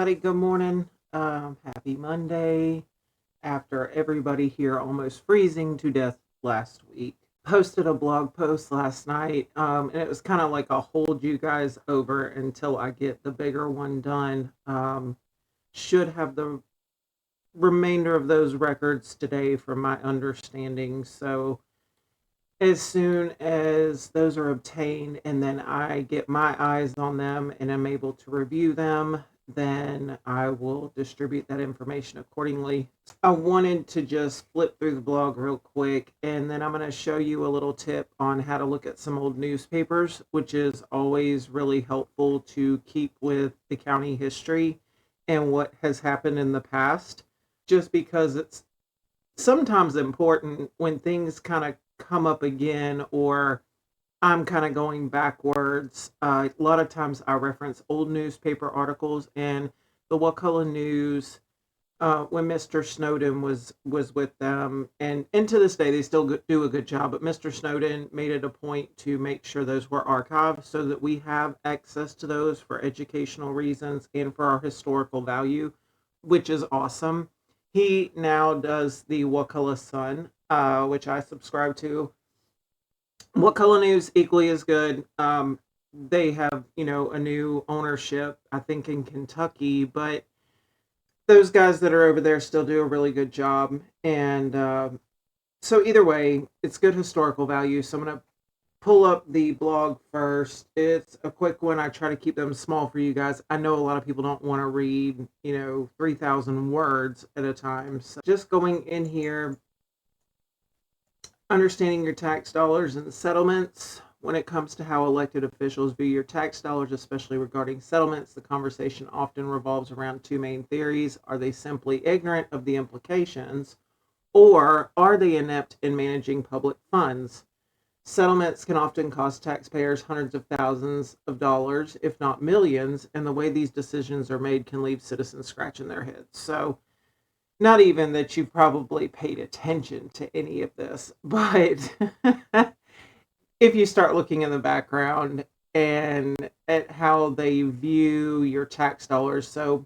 everybody. Good morning. Happy Monday. After everybody here almost freezing to death last week, posted a blog post last night, and it was kind of like a hold you guys over until I get the bigger one done. Should have the remainder of those records today, from my understanding. So as soon as those are obtained and then I get my eyes on them and I'm able to review them, then I will distribute that information accordingly. I wanted to just flip through the blog real quick, and then I'm going to show you a little tip on how to look at some old newspapers, which is always really helpful to keep with the county history and what has happened in the past, just because it's sometimes important when things kind of come up again, or I'm kind of going backwards. A lot of times I reference old newspaper articles, and the Wakulla News, when Mr. Snowden was with them, and to this day they still do a good job. But Mr. Snowden made it a point to make sure those were archived so that we have access to those for educational reasons and for our historical value, which is awesome. He now does the Wakulla Sun, which I subscribe to. Wakulla News equally as good. They have, a new ownership, I think, in Kentucky, but those guys that are over there still do a really good job. And so either way, it's good historical value. So I'm going to pull up the blog first. It's a quick one. I try to keep them small for you guys. I know a lot of people don't want to read, 3,000 words at a time. So just going in here, understanding your tax dollars and settlements. When it comes to how elected officials view your tax dollars, especially regarding settlements, the conversation often revolves around two main theories. Are they simply ignorant of the implications, or are they inept in managing public funds? Settlements can often cost taxpayers hundreds of thousands of dollars, if not millions, and the way these decisions are made can leave citizens scratching their heads. So, not even that you probably paid attention to any of this, but if you start looking in the background and at how they view your tax dollars. So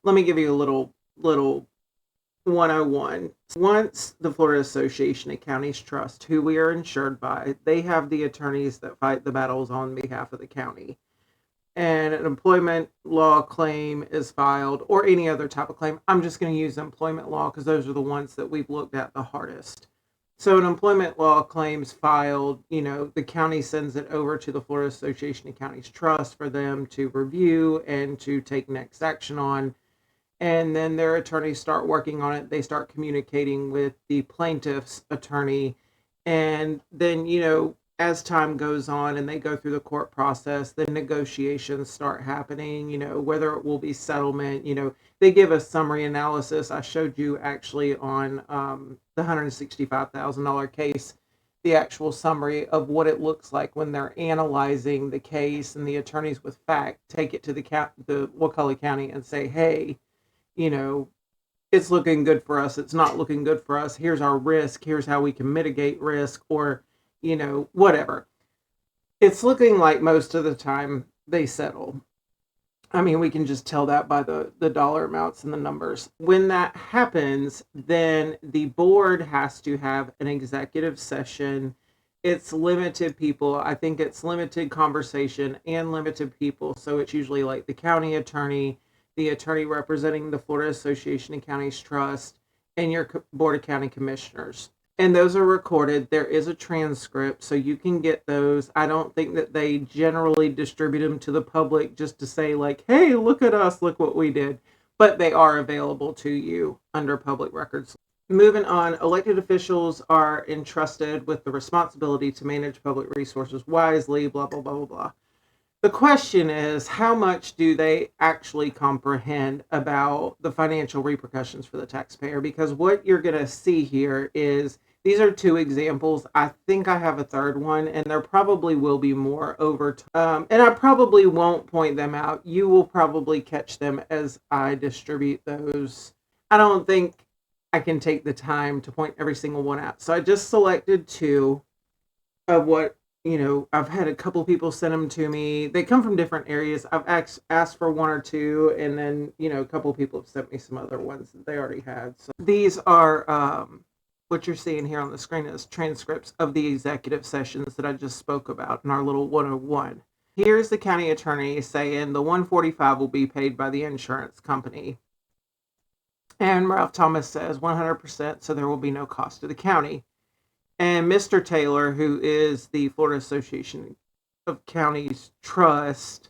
let me give you a little 101. Once the Florida Association of Counties Trust, who we are insured by, they have the attorneys that fight the battles on behalf of the county. And an employment law claim is filed, or any other type of claim. I'm just going to use employment law because those are the ones that we've looked at the hardest. So an employment law claims filed, the county sends it over to the Florida Association of Counties Trust for them to review and to take next action on. And then their attorneys start working on it. They start communicating with the plaintiff's attorney. And then, as time goes on and they go through the court process, the negotiations start happening, whether it will be settlement. They give a summary analysis. I showed you actually on the $165,000 case, the actual summary of what it looks like when they're analyzing the case, and the attorneys with fact take it to the Wakulla County and say, hey, it's looking good for us. It's not looking good for us. Here's our risk. Here's how we can mitigate risk, or, whatever. It's looking like most of the time they settle. I mean, we can just tell that by the dollar amounts and the numbers. When that happens, then the board has to have an executive session. It's limited people. I think it's limited conversation and limited people. So it's usually like the county attorney, the attorney representing the Florida Association of Counties Trust, and your Board of County Commissioners. And those are recorded. There is a transcript, so you can get those. I don't think that they generally distribute them to the public just to say, like, hey, look at us, look what we did. But they are available to you under public records. Moving on, elected officials are entrusted with the responsibility to manage public resources wisely, blah, blah, blah, blah, blah. The question is, how much do they actually comprehend about the financial repercussions for the taxpayer? Because what you're going to see here is, these are two examples. I think I have a third one, and there probably will be more over time. And I probably won't point them out. You will probably catch them as I distribute those. I don't think I can take the time to point every single one out. So I just selected two of what I've had a couple people send them to me. They come from different areas. I've asked for one or two, and then, a couple people have sent me some other ones that they already had. So these are what you're seeing here on the screen is transcripts of the executive sessions that I just spoke about in our little 101. Here's the county attorney saying the 145 will be paid by the insurance company. And Ralph Thomas says 100%, so there will be no cost to the county. And Mr. Taylor, who is the Florida Association of Counties Trust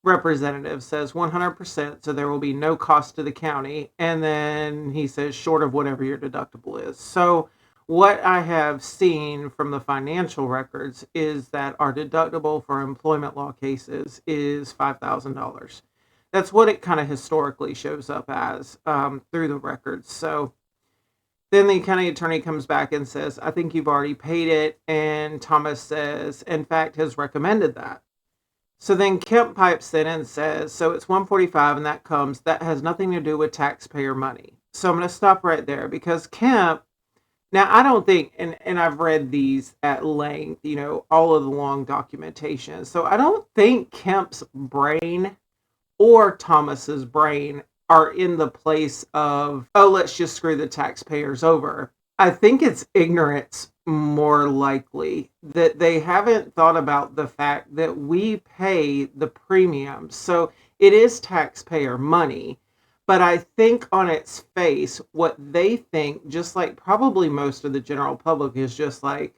representative, says 100%, so there will be no cost to the county. And then he says short of whatever your deductible is. So what I have seen from the financial records is that our deductible for employment law cases is $5,000. That's what it kind of historically shows up as through the records. So then the county attorney comes back and says, I think you've already paid it. And Thomas says, in fact, has recommended that. So then Kemp pipes in and says, so it's 145 and that has nothing to do with taxpayer money. So I'm going to stop right there because Kemp, now I don't think, and I've read these at length, all of the long documentation. So I don't think Kemp's brain or Thomas's brain are in the place of, oh, let's just screw the taxpayers over. I think it's ignorance more likely that they haven't thought about the fact that we pay the premiums. So it is taxpayer money. But I think on its face, what they think, just like probably most of the general public, is just like,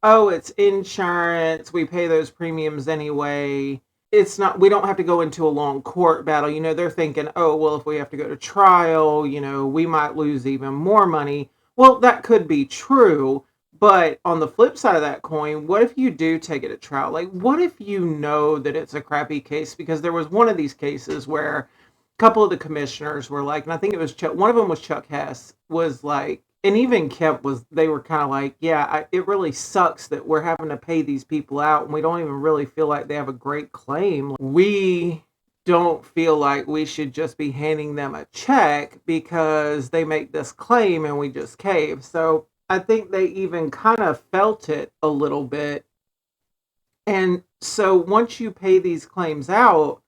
oh, it's insurance. We pay those premiums anyway. It's not, we don't have to go into a long court battle. They're thinking, oh, well, if we have to go to trial, we might lose even more money. Well, that could be true. But on the flip side of that coin, what if you do take it to trial? Like, what if you know that it's a crappy case? Because there was one of these cases where a couple of the commissioners were like, and I think it was one of them was Chuck Hess, was like, and even Kemp they were kind of like, yeah, it really sucks that we're having to pay these people out and we don't even really feel like they have a great claim. We don't feel like we should just be handing them a check because they make this claim and we just cave. So I think they even kind of felt it a little bit. And so once you pay these claims out,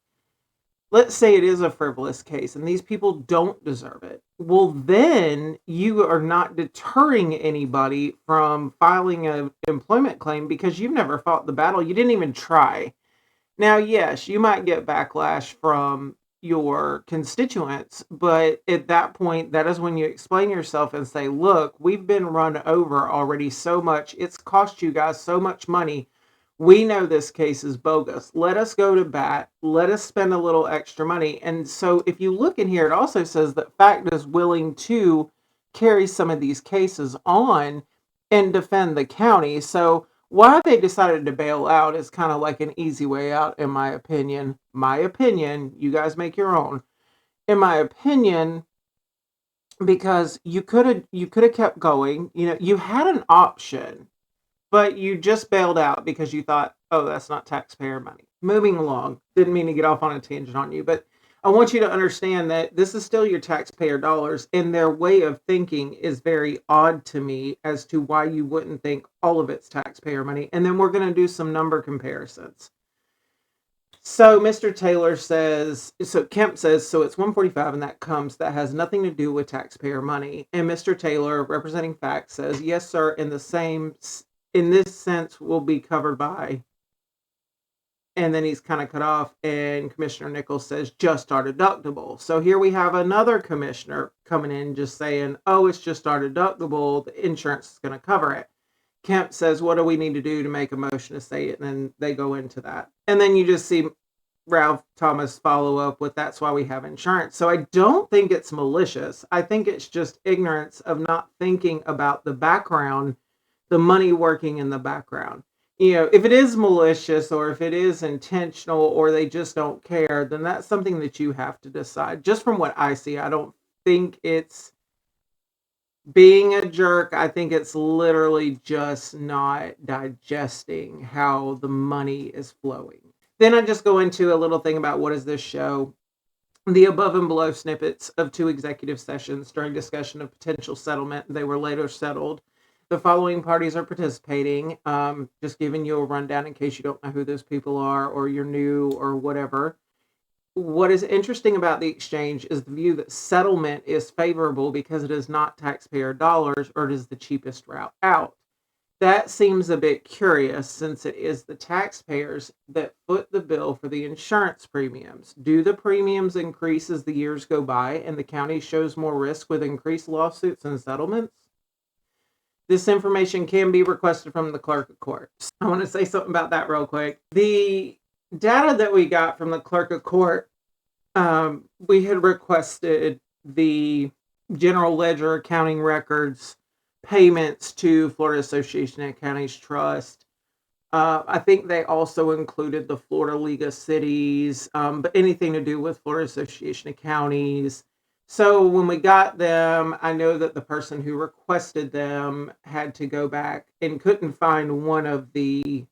let's say it is a frivolous case and these people don't deserve it. Well, then you are not deterring anybody from filing an employment claim because you've never fought the battle. You didn't even try. Now, yes, you might get backlash from your constituents, but at that point, that is when you explain yourself and say, look, we've been run over already so much. It's cost you guys so much money. We know this case is bogus. Let us go to bat. Let us spend a little extra money. And so if you look in here, it also says that FACT is willing to carry some of these cases on and defend the county. So why they decided to bail out is kind of like an easy way out, in my opinion. My opinion, you guys make your own. In my opinion, because you could have kept going. You had an option, but you just bailed out because you thought, oh, that's not taxpayer money. Moving along, didn't mean to get off on a tangent on you, but I want you to understand that this is still your taxpayer dollars, and their way of thinking is very odd to me as to why you wouldn't think all of it's taxpayer money. And then we're going to do some number comparisons. So Mr. Taylor says, so Kemp says, so it's 145 and that has nothing to do with taxpayer money. And Mr. Taylor, representing FACT, says, yes, sir, in this sense will be covered by, and then he's kind of cut off, and Commissioner Nichols says just our deductible. So here we have another commissioner coming in just saying, oh, it's just our deductible, the insurance is going to cover it. Kemp says, what do we need to do to make a motion to say it? And then they go into that. And then you just see Ralph Thomas follow up with, that's why we have insurance. So I don't think it's malicious. I think it's just ignorance of not thinking about the background, the money working in the background. If it is malicious or if it is intentional or they just don't care, then that's something that you have to decide. Just from what I see, I don't think it's being a jerk. I think it's literally just not digesting how the money is flowing. Then I just go into a little thing about what is this show. The above and below snippets of 2 executive sessions during discussion of potential settlement. They were later settled. The following parties are participating. Just giving you a rundown in case you don't know who those people are or you're new or whatever. What is interesting about the exchange is the view that settlement is favorable because it is not taxpayer dollars or it is the cheapest route out. That seems a bit curious since it is the taxpayers that foot the bill for the insurance premiums. Do the premiums increase as the years go by and the county shows more risk with increased lawsuits and settlements? This information can be requested from the clerk of court. I want to say something about that real quick. The data that we got from the clerk of court, we had requested the general ledger accounting records, payments to Florida Association of Counties Trust. I think they also included the Florida League of Cities, but anything to do with Florida Association of Counties. So when we got them, I know that the person who requested them had to go back and couldn't find one of the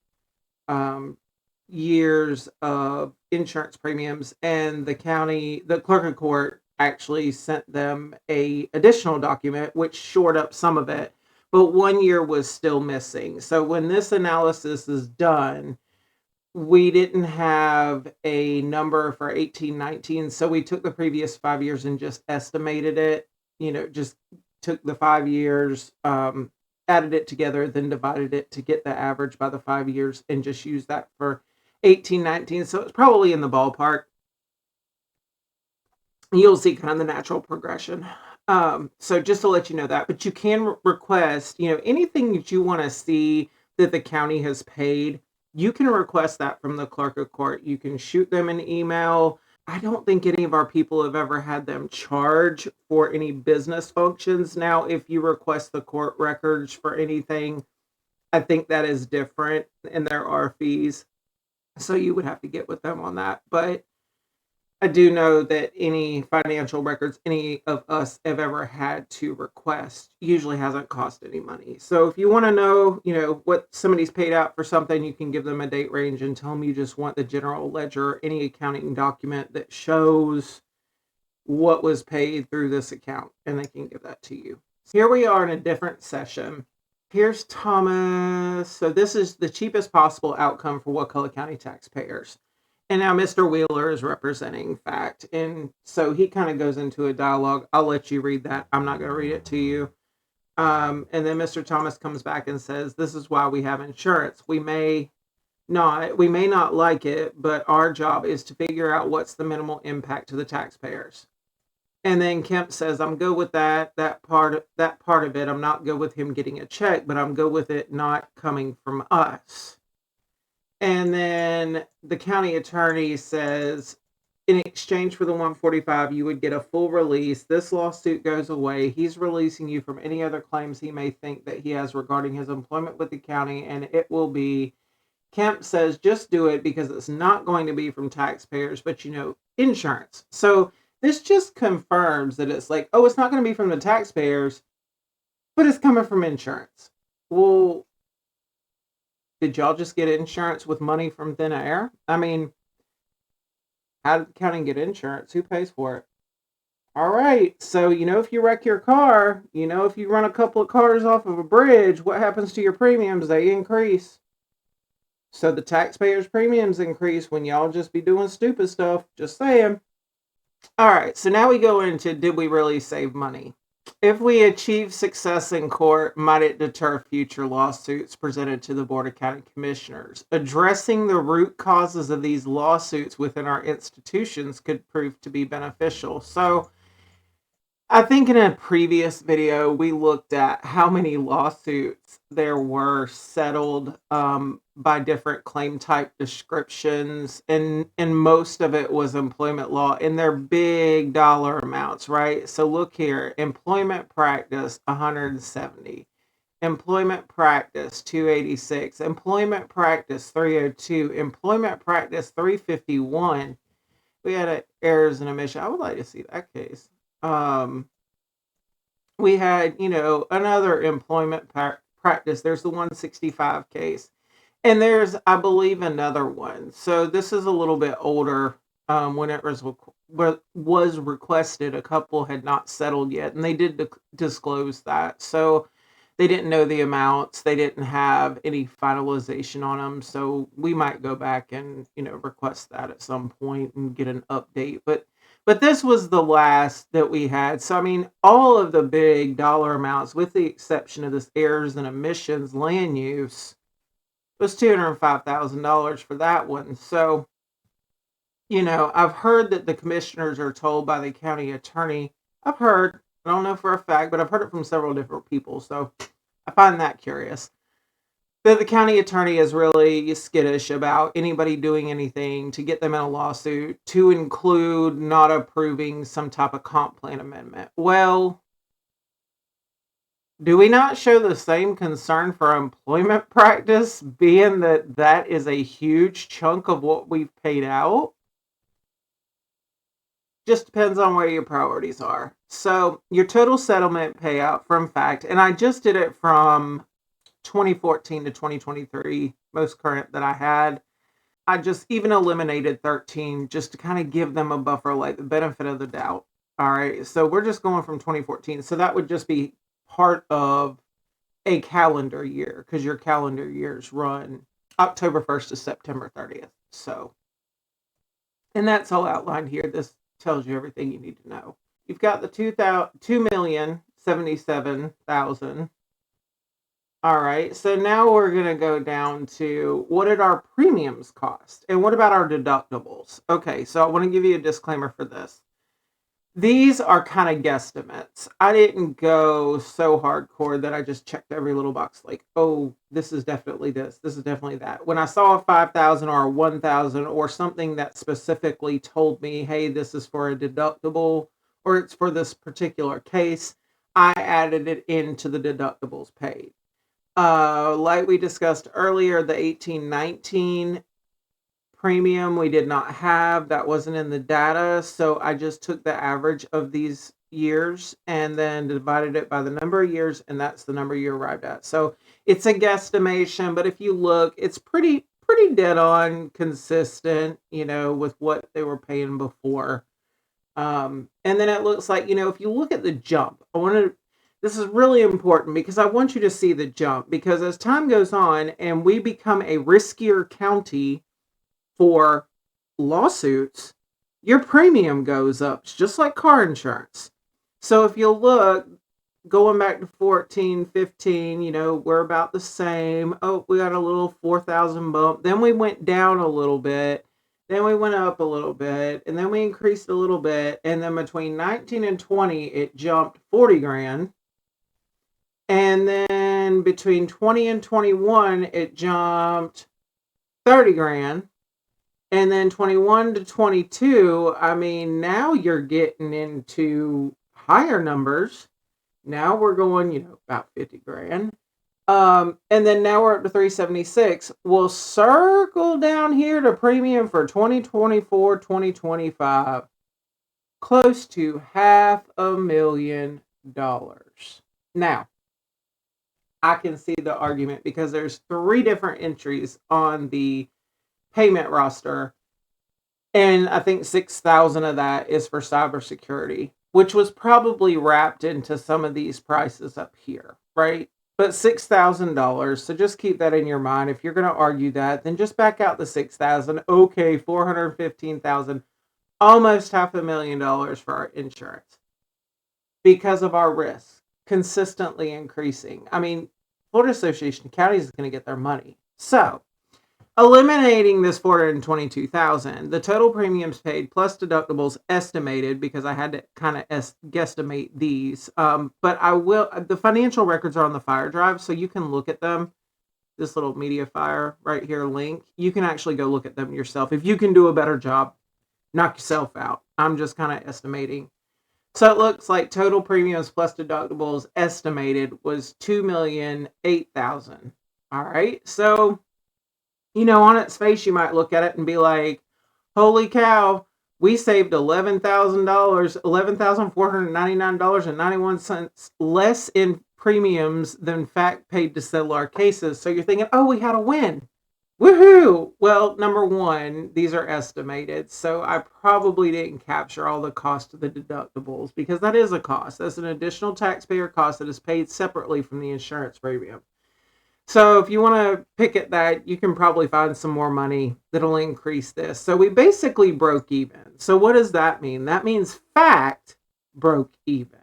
years of insurance premiums, and the clerk of court actually sent them a additional document which shored up some of it, but 1 year was still missing. So when this analysis is done, we didn't have a number for 1819, so we took the previous 5 years and just estimated it, just took the 5 years, added it together, then divided it to get the average by the 5 years and just used that for 1819. So it's probably in the ballpark. You'll see kind of the natural progression. So just to let you know that, but you can request, anything that you want to see that the county has paid, you can request that from the clerk of court. You can shoot them an email. I don't think any of our people have ever had them charge for any business functions. Now, if you request the court records for anything, I think that is different and there are fees. So you would have to get with them on that. But I do know that any financial records any of us have ever had to request usually hasn't cost any money. So if you want to know, what somebody's paid out for something, you can give them a date range and tell them you just want the general ledger, any accounting document that shows what was paid through this account, and they can give that to you. So here we are in a different session. Here's Thomas. So this is the cheapest possible outcome for Wakulla County taxpayers. And now Mr. Wheeler is representing fact. And so he kind of goes into a dialogue. I'll let you read that. I'm not going to read it to you. And then Mr. Thomas comes back and says, this is why we have insurance. We may not like it, but our job is to figure out what's the minimal impact to the taxpayers. And then Kemp says, I'm good with that part of it. I'm not good with him getting a check, but I'm good with it not coming from us. And then the county attorney says, in exchange for the 145, you would get a full release. This lawsuit goes away. He's releasing you from any other claims he may think that he has regarding his employment with the county, and it will be, Kemp says, just do it because it's not going to be from taxpayers, but insurance. So this just confirms that it's like, oh, it's not going to be from the taxpayers, but it's coming from insurance. Well, did y'all just get insurance with money from thin air? I mean, how did the county get insurance? Who pays for it? All right. So, if you wreck your car, if you run a couple of cars off of a bridge, what happens to your premiums? They increase. So the taxpayers' premiums increase when y'all just be doing stupid stuff. Just saying. All right. So now we go into, did we really save money? If we achieve success in court, might it deter future lawsuits presented to the Board of County Commissioners? Addressing the root causes of these lawsuits within our institutions could prove to be beneficial. So I think in a previous video, we looked at how many lawsuits there were settled by different claim type descriptions, and most of it was employment law, and they're big dollar amounts, right? So look here, employment practice 170, employment practice 286, employment practice 302, employment practice 351. We had errors and omission. I would like to see that case. We had, another employment practice. There's the 165 case. And there's, I believe, another one. So this is a little bit older. When it was requested, a couple had not settled yet, and they did disclose that. So they didn't know the amounts. They didn't have any finalization on them. So we might go back and, request that at some point and get an update. But this was the last that we had. So I mean, all of the big dollar amounts, with the exception of this errors and omissions land use, was $205,000 for that one. So, I've heard that the commissioners are told by the county attorney. I've heard, I don't know for a fact, but I've heard it from several different people. So I find that curious. That the county attorney is really skittish about anybody doing anything to get them in a lawsuit, to include not approving some type of comp plan amendment. Well, do we not show the same concern for employment practice, being that that is a huge chunk of what we've paid out? Just depends on where your priorities are. So your total settlement payout from fact, and I just did it from 2014 to 2023, most current that I had. I just even eliminated 13 just to kind of give them a buffer, like the benefit of the doubt. All right, so we're just going from 2014. So that would just be part of a calendar year, because your calendar years run October 1st to September 30th. So, and that's all outlined here. This tells you everything you need to know. You've got the 2,077,000. All right, so now we're going to go down to, what did our premiums cost? And what about our deductibles? Okay, so I want to give you a disclaimer for this. These are kind of guesstimates. I didn't go so hardcore that I just checked every little box like, oh, this is definitely this is definitely that. When I saw a 5,000 or a 1,000 or something that specifically told me, hey, this is for a deductible or it's for this particular case, I added it into the deductibles paid. Like we discussed earlier, the 1819 premium we did not have. That wasn't in the data. So I just took the average of these years and then divided it by the number of years, and that's the number you arrived at. So it's a guesstimation, but if you look, it's pretty dead on consistent, with what they were paying before. And then it looks like, if you look at the jump, this is really important because I want you to see the jump, because as time goes on and we become a riskier county for lawsuits, your premium goes up, just like car insurance. So if you look, going back to 14, 15, we're about the same. Oh, we got a little 4,000 bump. Then we went down a little bit. Then we went up a little bit. And then we increased a little bit. And then between 19 and 20, it jumped 40 grand. And then between 20 and 21, it jumped 30 grand. And then 21 to 22, I mean, now you're getting into higher numbers. Now we're going, about 50 grand. And then now we're up to 376. We'll circle down here to premium for 2024, 2025. Close to $500,000. Now, I can see the argument because there's 3 different entries on the payment roster, and I think 6,000 of that is for cybersecurity, which was probably wrapped into some of these prices up here, right? But $6,000, so just keep that in your mind. If you're going to argue that, then just back out the 6,000. Okay, 415,000, almost $500,000 for our insurance because of our risk consistently increasing. I mean, Florida Association of Counties is going to get their money. So, eliminating this 422,000, the total premiums paid plus deductibles estimated, because I had to kind of guesstimate these. But I will. The financial records are on the Fire Drive, so you can look at them. This little media fire right here link. You can actually go look at them yourself. If you can do a better job, knock yourself out. I'm just kind of estimating. So it looks like total premiums plus deductibles estimated was $2,008,000. All right. So, on its face, you might look at it and be like, holy cow, we saved $11,000, $11,499.91 less in premiums than fact paid to settle our cases. So you're thinking, oh, we had a win. Woohoo! Well, number one, these are estimated, so I probably didn't capture all the cost of the deductibles because that is a cost. That's an additional taxpayer cost that is paid separately from the insurance premium. So if you want to pick at that, you can probably find some more money that'll increase this. So we basically broke even. So what does that mean? That means fact broke even.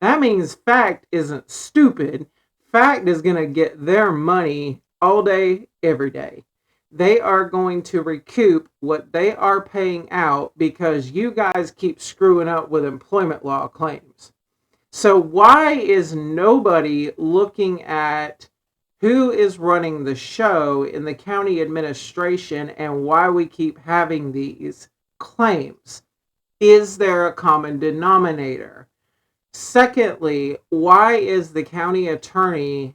That means fact isn't stupid. Fact is going to get their money all day, every day. They are going to recoup what they are paying out because you guys keep screwing up with employment law claims. So why is nobody looking at who is running the show in the county administration and why we keep having these claims? Is there a common denominator? Secondly, why is the county attorney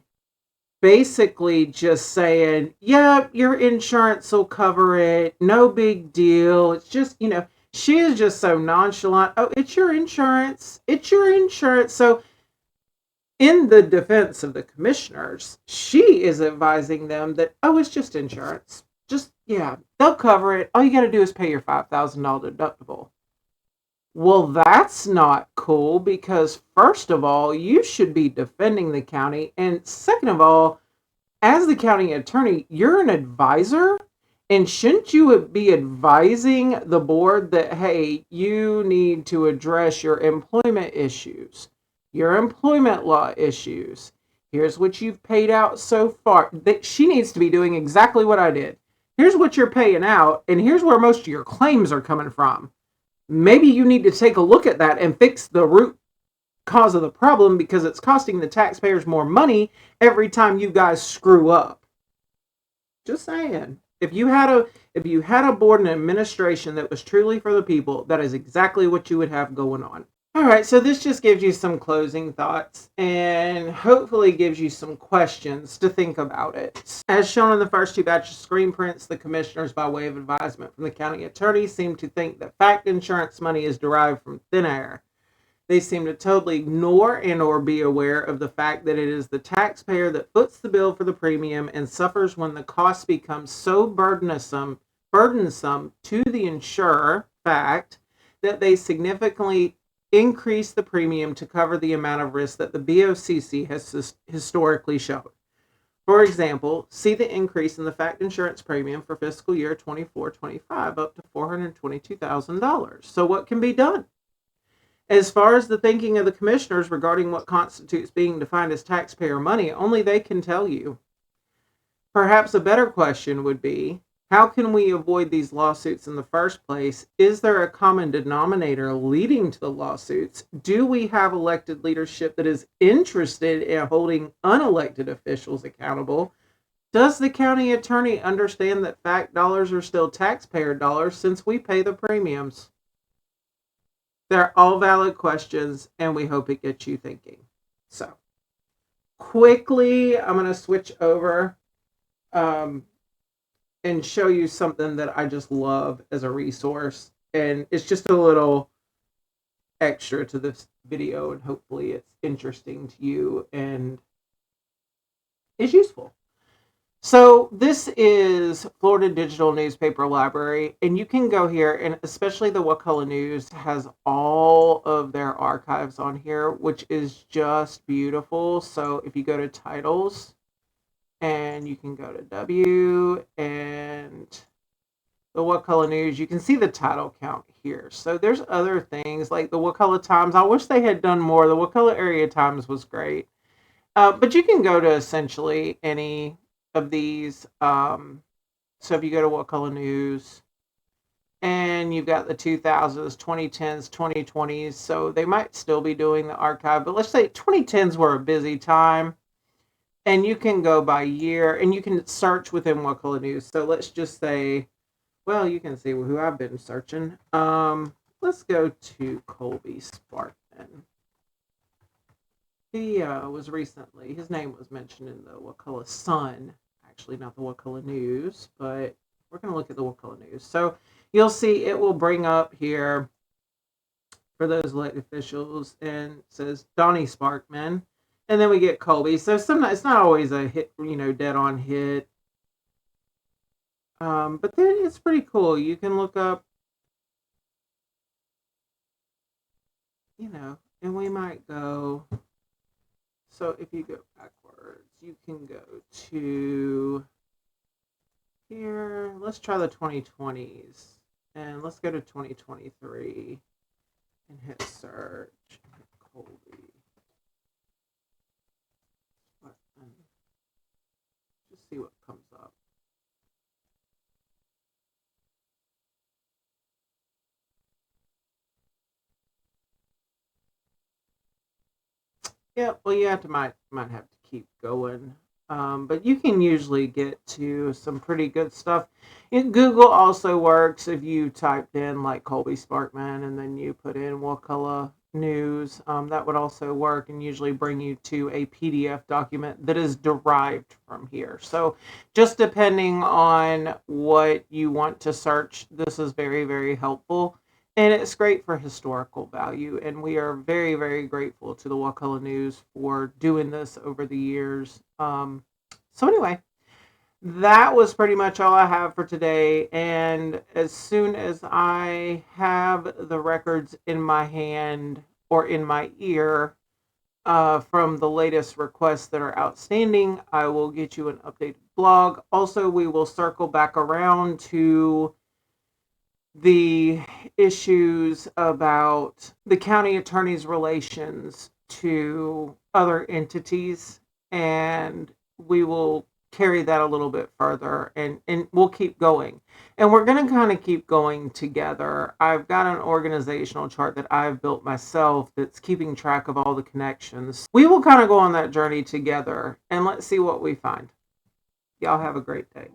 basically just saying, yeah, your insurance will cover it, no big deal? It's just, she is just so nonchalant. Oh, it's your insurance. It's your insurance. So in the defense of the commissioners, she is advising them that, oh, it's just insurance. Just, yeah, they'll cover it. All you got to do is pay your $5,000 deductible. Well, that's not cool because, first of all, you should be defending the county. And second of all, as the county attorney, you're an advisor. And shouldn't you be advising the board that, hey, you need to address your employment issues, your employment law issues? Here's what you've paid out so far. She needs to be doing exactly what I did. Here's what you're paying out, and here's where most of your claims are coming from. Maybe you need to take a look at that and fix the root cause of the problem because it's costing the taxpayers more money every time you guys screw up. Just saying. If you had a board and administration that was truly for the people, that is exactly what you would have going on. All right, so this just gives you some closing thoughts and hopefully gives you some questions to think about it. As shown in the first two batches of screen prints, the commissioners, by way of advisement from the county attorney, seem to think that fact insurance money is derived from thin air. They seem to totally ignore and or be aware of the fact that it is the taxpayer that foots the bill for the premium and suffers when the cost becomes so burdensome to the insurer, fact, that they significantly increase the premium to cover the amount of risk that the BOCC has historically shown. For example, see the increase in the fact insurance premium for fiscal year 24-25 up to $422,000. So what can be done? As far as the thinking of the commissioners regarding what constitutes being defined as taxpayer money, only they can tell you. Perhaps a better question would be, how can we avoid these lawsuits in the first place? Is there a common denominator leading to the lawsuits? Do we have elected leadership that is interested in holding unelected officials accountable? Does the county attorney understand that fact dollars are still taxpayer dollars since we pay the premiums? They're all valid questions, and we hope it gets you thinking. So, quickly, I'm going to switch over and show you something that I just love as a resource. And it's just a little extra to this video, and hopefully it's interesting to you and is useful. So this is Florida Digital Newspaper Library, and you can go here, and especially the Wakulla News has all of their archives on here, which is just beautiful. So if you go to titles, and you can go to W and the Wakulla News, you can see the title count here. So there's other things like the Wakulla Times. I wish they had done more. The Wakulla Area Times was great. But you can go to essentially any of these. So if you go to Wakulla News, and you've got the 2000s, 2010s, 2020s, so they might still be doing the archive, but let's say 2010s were a busy time, and you can go by year, and you can search within Wakulla News. So let's just say, well, you can see who I've been searching. Let's go to Colby Sparkman. He was recently, his name was mentioned in the Wakulla Sun, actually not the Wakulla News, but we're going to look at the Wakulla News. So you'll see it will bring up here for those elected officials, and it says Donnie Sparkman, and then we get Colby. So sometimes it's not always a hit, dead on hit. But then it's pretty cool. You can look up, and we might go. So if you go backwards, you can go to here. Let's try the 2020s. And let's go to 2023 and hit search. Colby. And just see what comes up. Yeah, well, you have to might have to keep going, but you can usually get to some pretty good stuff. Google also works if you typed in like Colby Sparkman and then you put in Wakulla News. That would also work and usually bring you to a PDF document that is derived from here. So, just depending on what you want to search, this is very, very helpful. And it's great for historical value. And we are very, very grateful to the Wakulla News for doing this over the years. So, anyway, that was pretty much all I have for today. And as soon as I have the records in my hand or in my ear from the latest requests that are outstanding, I will get you an updated blog. Also, we will circle back around to the issues about the county attorney's relations to other entities, and we will carry that a little bit further, and we'll keep going, and we're going to kind of keep going together. I've got an organizational chart that I've built myself that's keeping track of all the connections. We will kind of go on that journey together, and let's see what we find. Y'all have a great day.